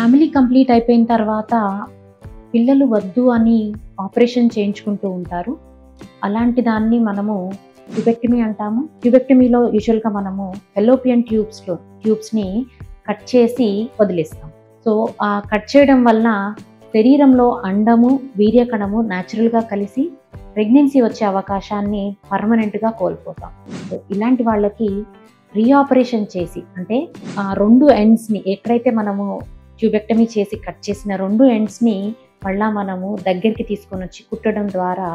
Family complete అయిపోయిన తర్వాత పిల్లలు వద్దు అని ఆపరేషన్ చేయించుకుంటూ ఉంటారు. అలాంటి దాన్ని మనము ట్యూబెక్టమీ అంటాము. ట్యూబెక్టమీలో యూజువల్గా మనము ఫెలోపియన్ ట్యూబ్స్ని కట్ చేసి వదిలేస్తాం. సో ఆ కట్ చేయడం వల్ల శరీరంలో అండము వీర్యకణము న్యాచురల్గా కలిసి ప్రెగ్నెన్సీ వచ్చే అవకాశాన్ని పర్మనెంట్గా కోల్పోతాం. సో ఇలాంటి వాళ్ళకి రీఆపరేషన్ చేసి, అంటే ఆ రెండు ఎండ్స్ని ఎక్కడైతే మనము ట్యూబెక్టమీ చేసి కట్ చేసిన రెండు ఎండ్స్ని మళ్ళీ మనము దగ్గరికి తీసుకొని వచ్చి కుట్టడం ద్వారా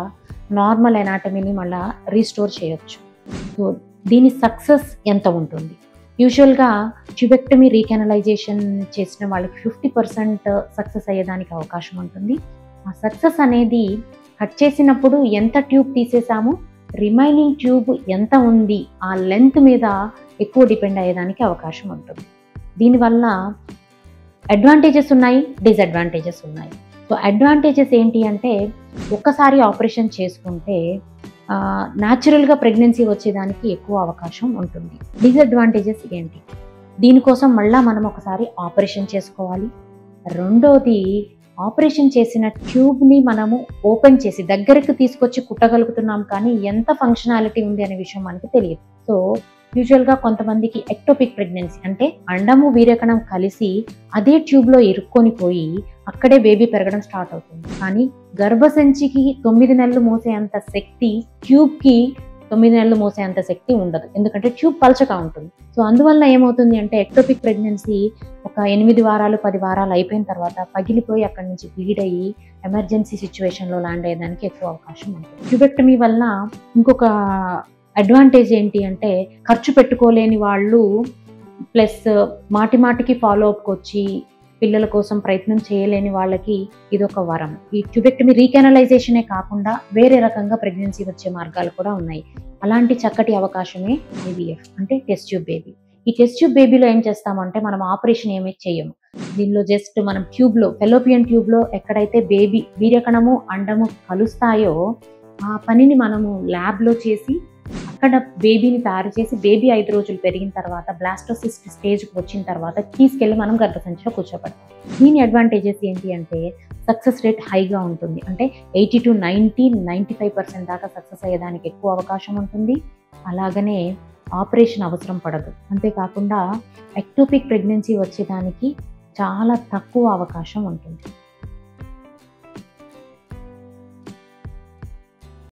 నార్మల్ ఎనాటమీని మళ్ళీ రీస్టోర్ చేయొచ్చు. సో దీని సక్సెస్ ఎంత ఉంటుంది? యూజువల్గా ట్యూబెక్టమీ రీకెనలైజేషన్ చేసిన వాళ్ళకి 50% సక్సెస్ అయ్యేదానికి అవకాశం ఉంటుంది. ఆ సక్సెస్ అనేది కట్ చేసినప్పుడు ఎంత ట్యూబ్ తీసేసామో రిమైనింగ్ ట్యూబ్ ఎంత ఉంది ఆ లెంత్ మీద ఎక్కువ డిపెండ్ అయ్యేదానికి అవకాశం ఉంటుంది. దీనివల్ల అడ్వాంటేజెస్ ఉన్నాయి, డిసడ్వాంటేజెస్ ఉన్నాయి. సో అడ్వాంటేజెస్ ఏంటి అంటే, ఒక్కసారి ఆపరేషన్ చేసుకుంటే న్యాచురల్గా ప్రెగ్నెన్సీ వచ్చేదానికి ఎక్కువ అవకాశం ఉంటుంది. డిసడ్వాంటేజెస్ ఏంటి? దీనికోసం మళ్ళీ మనం ఒకసారి ఆపరేషన్ చేసుకోవాలి. రెండోది, ఆపరేషన్ చేసిన ట్యూబ్ని మనము ఓపెన్ చేసి దగ్గరకు తీసుకొచ్చి కుట్టగలుగుతున్నాం, కానీ ఎంత ఫంక్షనాలిటీ ఉంది అనే విషయం మనకి తెలియదు. సో యూజువల్గా కొంతమందికి ఎక్టోపిక్ ప్రెగ్నెన్సీ, అంటే అండము వీర్యకణం కలిసి అదే ట్యూబ్లో ఇరుక్కొని పోయి అక్కడే బేబీ పెరగడం స్టార్ట్ అవుతుంది. కానీ గర్భసంచికి 9 నెలలు మోసేంత శక్తి ట్యూబ్కి 9 నెలలు మోసేంత శక్తి ఉండదు, ఎందుకంటే ట్యూబ్ పలచగా ఉంటుంది. సో అందువల్ల ఏమవుతుంది అంటే, ఎక్టోపిక్ ప్రెగ్నెన్సీ ఒక 8 వారాలు 10 వారాలు అయిపోయిన తర్వాత పగిలిపోయి అక్కడి నుంచి బ్లీడ్ అయ్యి ఎమర్జెన్సీ సిచ్యువేషన్లో ల్యాండ్ అయ్యేదానికి ఎక్కువ అవకాశం ఉంటుంది. ట్యూబెక్టమీ వల్ల ఇంకొక అడ్వాంటేజ్ ఏంటి అంటే, ఖర్చు పెట్టుకోలేని వాళ్ళు ప్లస్ మాటికి ఫాలో అప్కి వచ్చి పిల్లల కోసం ప్రయత్నం చేయలేని వాళ్ళకి ఇదొక వరం. ఈ ట్యూబెక్టమీ రీకెనలైజేషనే కాకుండా వేరే రకంగా ప్రెగ్నెన్సీ వచ్చే మార్గాలు కూడా ఉన్నాయి. అలాంటి చక్కటి అవకాశమే ఐవీఎఫ్, అంటే టెస్ట్ ట్యూబ్ బేబీ. ఈ టెస్ట్ ట్యూబ్ బేబీలో ఏం చేస్తామంటే, మనం ఆపరేషన్ ఏమీ చేయము. దీనిలో జస్ట్ మనం ట్యూబ్లో, ఫెలోపియన్ ట్యూబ్లో ఎక్కడైతే బేబీ వీర్యకణము అండము కలుస్తాయో ఆ పనిని మనము ల్యాబ్లో చేసి అక్కడ బేబీని తయారు చేసి, బేబీ 5 రోజులు పెరిగిన తర్వాత బ్లాస్టోసిస్ట్ స్టేజ్కి వచ్చిన తర్వాత తీసుకెళ్ళి మనం గర్భసంచిలో కూర్చోబెడతాం. దీని అడ్వాంటేజెస్ ఏంటి అంటే, సక్సెస్ రేట్ హైగా ఉంటుంది. అంటే 80 to 95% దాకా సక్సెస్ అయ్యేదానికి ఎక్కువ అవకాశం ఉంటుంది. అలాగనే ఆపరేషన్ అవసరం పడదు. అంతేకాకుండా ఎక్టోపిక్ ప్రెగ్నెన్సీ వచ్చేదానికి చాలా తక్కువ అవకాశం ఉంటుంది.